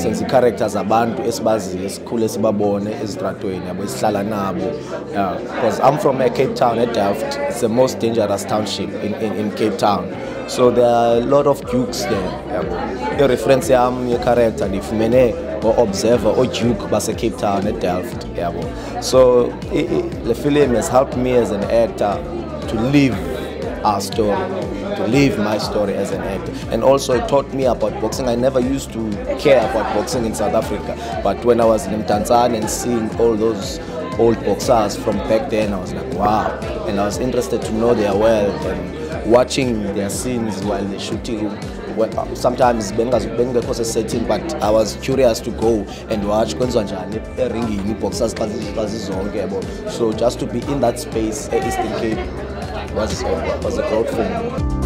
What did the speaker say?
senza characters abantu esibaziyo esikhule sibabone ezitratweni yabo esihlala nabo. Because I'm from Cape Town at Delft. It's the most dangerous township in Cape Town. So there are a lot of dukes there. The reference yam your character ndifumene or observer or duke base Cape Town at Delft. So the film has helped me as an actor to live our story, to live my story as an actor. And also it taught me about boxing. I never used to care about boxing in South Africa, but when I was in Mtanzania and seeing all those old boxers from back then, I was like, wow. And I was interested to know their world and watching their scenes while they're shooting. Sometimes benga cause a setting, but I was curious to go and watch boxers. So just to be in that space at Eastern Cape was a growth for me.